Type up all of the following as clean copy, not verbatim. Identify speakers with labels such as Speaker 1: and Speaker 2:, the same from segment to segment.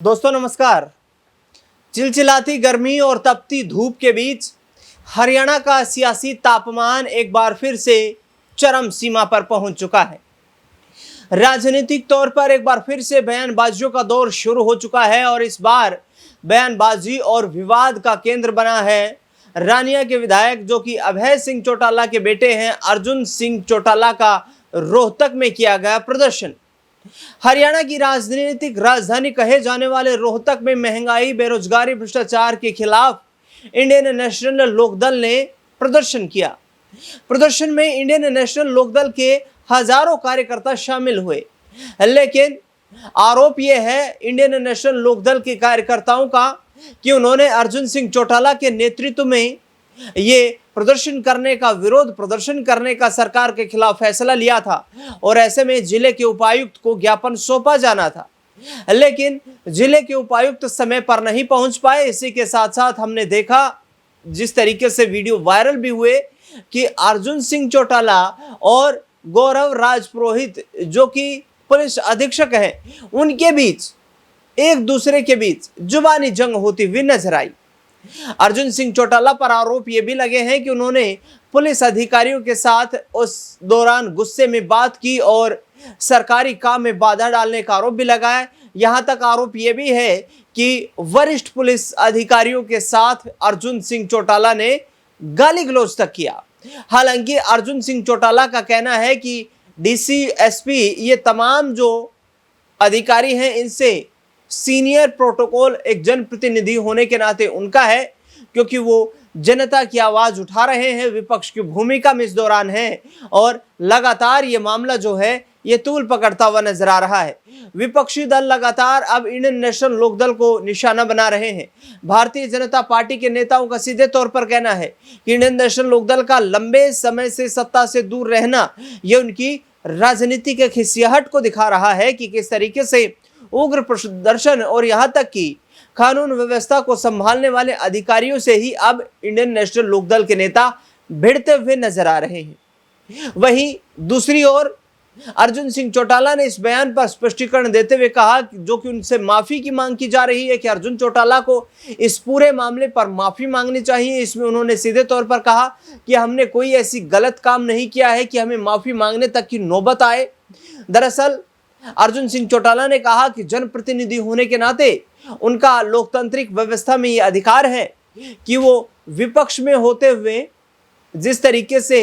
Speaker 1: दोस्तों नमस्कार। चिलचिलाती गर्मी और तपती धूप के बीच हरियाणा का सियासी तापमान एक बार फिर से चरम सीमा पर पहुंच चुका है। राजनीतिक तौर पर एक बार फिर से बयानबाजियों का दौर शुरू हो चुका है और इस बार बयानबाजी और विवाद का केंद्र बना है रानिया के विधायक जो कि अभय सिंह चौटाला के बेटे हैं अर्जुन सिंह चौटाला का रोहतक में किया गया प्रदर्शन। हरियाणा की राजनीतिक राजधानी कहे जाने वाले रोहतक में महंगाई, बेरोजगारी, भ्रष्टाचार के खिलाफ इंडियन नेशनल लोकदल ने प्रदर्शन किया। प्रदर्शन में इंडियन नेशनल लोकदल के हजारों कार्यकर्ता शामिल हुए, लेकिन आरोप यह है इंडियन नेशनल लोकदल के कार्यकर्ताओं का कि उन्होंने अर्जुन सिंह चौटाला के नेतृत्व में ये विरोध प्रदर्शन करने का सरकार के खिलाफ फैसला लिया था और ऐसे में जिले के उपायुक्त को ज्ञापन सौंपा जाना था, लेकिन जिले के उपायुक्त समय पर नहीं पहुंच पाए। इसी के साथ साथ हमने देखा जिस तरीके से वीडियो वायरल भी हुए कि अर्जुन सिंह चौटाला और गौरव राजपुरोहित जो कि पुलिस अधीक्षक हैं, उनके बीच एक दूसरे के बीच जुबानी जंग होती हुई नजर आई। अर्जुन सिंह चौटाला पर आरोप ये भी लगे हैं कि उन्होंने पुलिस अधिकारियों के साथ उस दौरान गुस्से में बात की और सरकारी काम में बाधा डालने का आरोप भी लगाया। यहां तक आरोप ये भी है कि वरिष्ठ पुलिस अधिकारियों के साथ अर्जुन सिंह चौटाला ने गाली गलौज तक किया। हालांकि अर्जुन सिंह चौटाला का कहना है कि डीसी, एसपी ये तमाम जो अधिकारी हैं इनसे सीनियर प्रोटोकॉल एक जनप्रतिनिधि होने के नाते उनका है, क्योंकि वो जनता की आवाज उठा रहे हैं, विपक्ष की भूमिका में इस दौरान है और लगातार ये मामला जो है ये तूल पकड़ता हुआ नजर आ रहा है। विपक्षी दल लगातार अब इंडियन नेशनल लोकदल को निशाना बना रहे हैं। भारतीय जनता पार्टी के नेताओं का सीधे तौर पर कहना है कि इंडियन नेशनल लोकदल का लंबे समय से सत्ता से दूर रहना ये उनकी राजनीति के खिसियाहट को दिखा रहा है कि किस तरीके से उग्र प्रदर्शन और यहां तक कि कानून व्यवस्था को संभालने वाले अधिकारियों से ही अब इंडियन नेशनल लोकदल के नेता भिड़ते हुए नजर आ रहे हैं। वहीं दूसरी ओर अर्जुन सिंह चौटाला ने इस बयान पर स्पष्टीकरण देते हुए कहा जो कि उनसे माफी की मांग की जा रही है कि अर्जुन चौटाला को इस पूरे मामले पर माफी मांगनी चाहिए। इसमें उन्होंने सीधे तौर पर कहा कि हमने कोई ऐसी गलत काम नहीं किया है कि हमें माफी मांगने तक की नौबत आए। दरअसल अर्जुन सिंह चौटाला ने कहा कि जनप्रतिनिधि होने के नाते उनका लोकतांत्रिक व्यवस्था में यह अधिकार है कि वो विपक्ष में होते हुए जिस तरीके से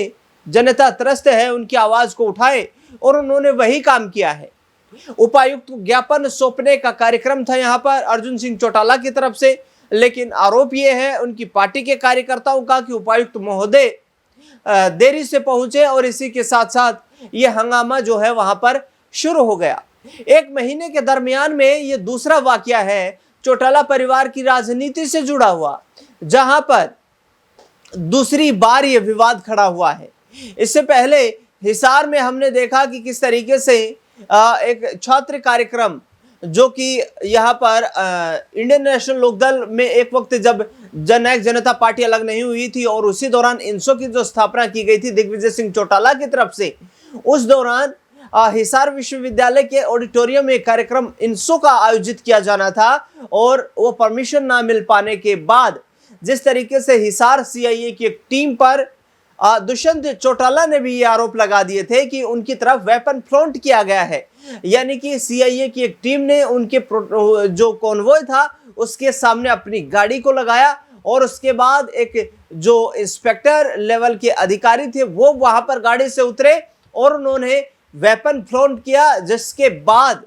Speaker 1: जनता त्रस्त है उनकी आवाज को उठाए और उन्होंने वही काम किया है। उपायुक्त को ज्ञापन सौंपने का कार्यक्रम था यहाँ पर अर्जुन सिंह चौटाला की तरफ से, लेकिन आरोप यह है उनकी पार्टी के कार्यकर्ताओं का कि उपायुक्त महोदय देरी से पहुंचे और इसी के साथ साथ ये हंगामा जो है वहां पर शुरू हो गया। एक महीने के दरमियान में ये दूसरा वाकया है चौटाला परिवार की राजनीति से जुड़ा हुआ, जहां पर दूसरी बार ये विवाद खड़ा हुआ है। इससे पहले हिसार में हमने देखा कि किस तरीके से एक छात्र कार्यक्रम जो कि यहाँ पर इंडियन नेशनल लोकदल में एक वक्त जब जननायक जनता पार्टी अलग नहीं हुई थी और उसी दौरान इंसो की जो स्थापना की गई थी दिग्विजय सिंह चौटाला की तरफ से, उस दौरान हिसार विश्वविद्यालय के ऑडिटोरियम में कार्यक्रम इंसो का आयोजित किया जाना था और वो परमिशन ना मिल पाने के बाद जिस तरीके से हिसार सीआईए की एक टीम पर दुष्यंत चौटाला ने भी ये आरोप लगा दिए थे कि उनकी तरफ वेपन फ्लॉन्ट किया गया है, यानी कि सीआईए की एक टीम ने उनके जो कॉन्वॉय था उसके सामने अपनी गाड़ी को लगाया और उसके बाद एक जो इंस्पेक्टर लेवल के अधिकारी थे वो वहां पर गाड़ी से उतरे और उन्होंने वेपन फ्लॉन्ट किया, जिसके बाद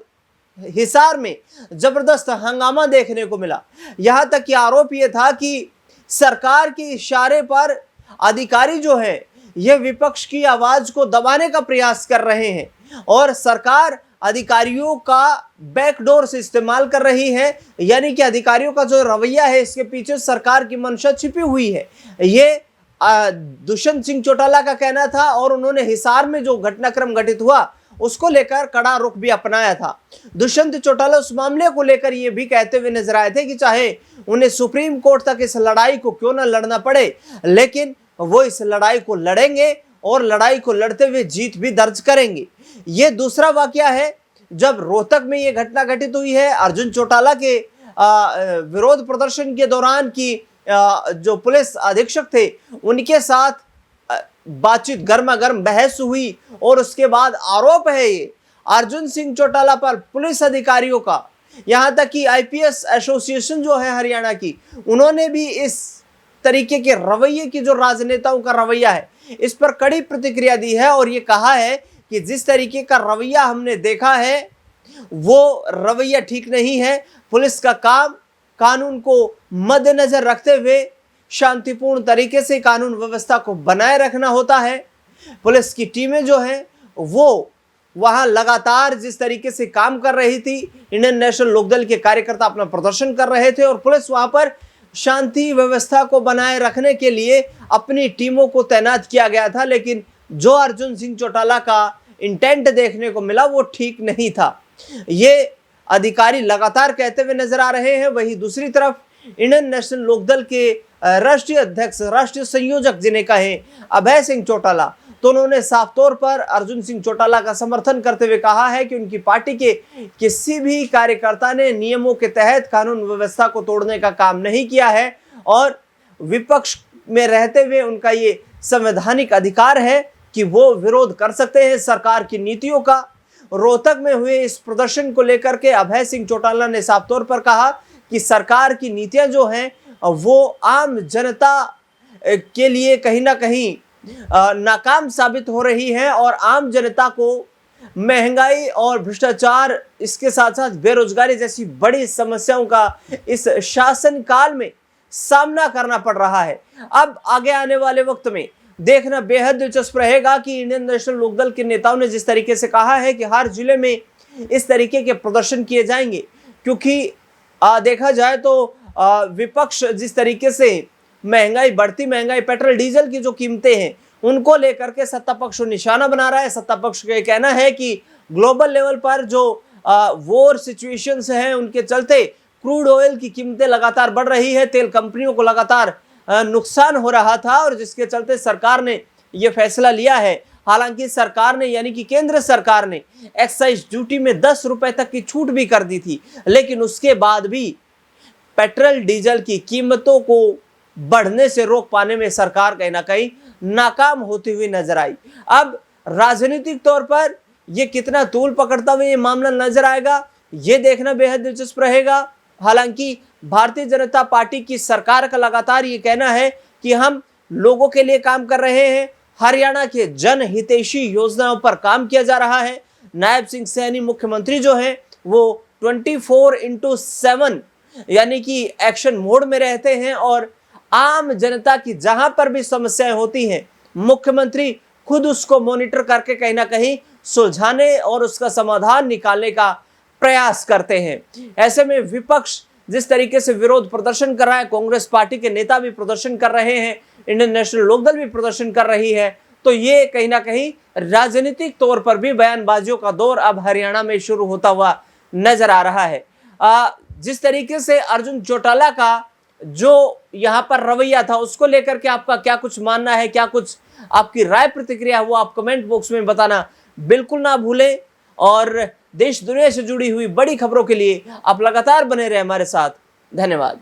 Speaker 1: हिसार में जबरदस्त हंगामा देखने को मिला। यहां तक कि आरोप यह था कि सरकार के इशारे पर अधिकारी जो है यह विपक्ष की आवाज को दबाने का प्रयास कर रहे हैं और सरकार अधिकारियों का बैकडोर से इस्तेमाल कर रही है, यानी कि अधिकारियों का जो रवैया है इसके पीछे सरकार की मंशा छिपी हुई है। ये दुष्यंत सिंह चौटाला का कहना था और उन्होंने हिसार में जो घटनाक्रम घटित हुआ उसको लेकर कड़ा रुख भी अपनाया था। दुष्यंत चौटाला उस मामले को लेकर ये भी कहते हुए नजर आए थे कि चाहे उन्हें सुप्रीम कोर्ट तक इस लड़ाई को क्यों ना लड़ना पड़े, लेकिन वो इस लड़ाई को लड़ेंगे और लड़ाई को लड़ते हुए जीत भी दर्ज करेंगे। ये दूसरा वाकया है जब रोहतक में ये घटना घटित हुई है, अर्जुन चौटाला के विरोध प्रदर्शन के दौरान की जो पुलिस अधीक्षक थे उनके साथ बातचीत, गर्मा गर्म बहस हुई और उसके बाद आरोप है ये अर्जुन सिंह चौटाला पर पुलिस अधिकारियों का, यहां तक कि आईपीएस एसोसिएशन जो है हरियाणा की, उन्होंने भी इस तरीके के रवैये की, जो राजनेताओं का रवैया है, इस पर कड़ी प्रतिक्रिया दी है और ये कहा है कि जिस तरीके का रवैया हमने देखा है वो रवैया ठीक नहीं है। पुलिस का काम कानून को मद्देनजर रखते हुए शांतिपूर्ण तरीके से कानून व्यवस्था को बनाए रखना होता है। पुलिस की टीमें जो हैं वो वहां लगातार जिस तरीके से काम कर रही थी, इंडियन नेशनल लोकदल के कार्यकर्ता अपना प्रदर्शन कर रहे थे और पुलिस वहां पर शांति व्यवस्था को बनाए रखने के लिए अपनी टीमों को तैनात किया गया था। लेकिन जो अर्जुन सिंह चौटाला का इंटेंट देखने को मिला वो ठीक नहीं था, ये अधिकारी लगातार कहते हुए नजर आ रहे हैं। वहीं दूसरी तरफ इंडियन नेशनल लोकदल के राष्ट्रीय अध्यक्ष, राष्ट्रीय संयोजक जिन्हें कहें अभय सिंह चौटाला, तो उन्होंने साफ तौर पर अर्जुन सिंह चौटाला का समर्थन करते हुए कहा है कि उनकी पार्टी के किसी भी कार्यकर्ता ने नियमों के तहत कानून व्यवस्था को तोड़ने का काम नहीं किया है और विपक्ष में रहते हुए उनका ये संवैधानिक अधिकार है कि वो विरोध कर सकते हैं सरकार की नीतियों का। रोहतक में हुए इस प्रदर्शन को लेकर के अभय सिंह चौटाला ने साफ तौर पर कहा कि सरकार की नीतियां जो हैं वो आम जनता के लिए कहीं ना कहीं नाकाम साबित हो रही है और आम जनता को महंगाई और भ्रष्टाचार, इसके साथ साथ बेरोजगारी जैसी बड़ी समस्याओं का इस शासन काल में सामना करना पड़ रहा है। अब आगे आने वाले वक्त में देखना बेहद दिलचस्प रहेगा कि इंडियन नेशनल लोकदल के नेताओं ने जिस तरीके से कहा है कि हर जिले में इस तरीके के प्रदर्शन किए जाएंगे, क्योंकि देखा जाए तो विपक्ष जिस तरीके से महंगाई, बढ़ती महंगाई, पेट्रोल डीजल की जो कीमतें हैं उनको लेकर के सत्ता पक्ष को निशाना बना रहा है। सत्ता पक्ष का कहना है कि ग्लोबल लेवल पर जो वॉर सिचुएशंस हैं उनके चलते क्रूड ऑयल की कीमतें लगातार बढ़ रही है, तेल कंपनियों को लगातार नुकसान हो रहा था और जिसके चलते सरकार ने यह फैसला लिया है। हालांकि सरकार ने, यानी कि केंद्र सरकार ने एक्साइज ड्यूटी में 10 रुपए तक की छूट भी कर दी थी, लेकिन उसके बाद भी पेट्रोल डीजल की कीमतों को बढ़ने से रोक पाने में सरकार कहीं ना कहीं नाकाम होती हुई नजर आई। अब राजनीतिक तौर पर यह कितना तूल पकड़ता हुआ ये मामला नजर आएगा, ये देखना बेहद दिलचस्प रहेगा। हालांकि भारतीय जनता पार्टी की सरकार का लगातार ये कहना है कि हम लोगों के लिए काम कर रहे हैं, हरियाणा के जनहितैषी योजनाओं पर काम किया जा रहा है। नायब सिंह सैनी मुख्यमंत्री जो हैं वो 24/7 यानी कि एक्शन मोड में रहते हैं और आम जनता की जहां पर भी समस्याएं होती हैं मुख्यमंत्री खुद उसको मॉनिटर करके कहीं ना कहीं सुलझाने और उसका समाधान निकालने का प्रयास करते हैं। ऐसे में विपक्ष जिस तरीके से विरोध प्रदर्शन कर रहा है, कांग्रेस पार्टी के नेता भी प्रदर्शन कर रहे हैं, इंडियन नेशनल लोकदल भी प्रदर्शन कर रही है, तो ये कहीं ना कहीं राजनीतिक तौर पर भी बयानबाजियों का दौर अब हरियाणा में शुरू होता हुआ नजर आ रहा है। जिस तरीके से अर्जुन चौटाला का जो यहाँ पर रवैया था उसको लेकर के आपका क्या कुछ मानना है, क्या कुछ आपकी राय प्रतिक्रिया है, वो आप कमेंट बॉक्स में बताना बिल्कुल ना भूलें। और देश दुनिया से जुड़ी हुई बड़ी खबरों के लिए आप लगातार बने रहे हमारे साथ। धन्यवाद।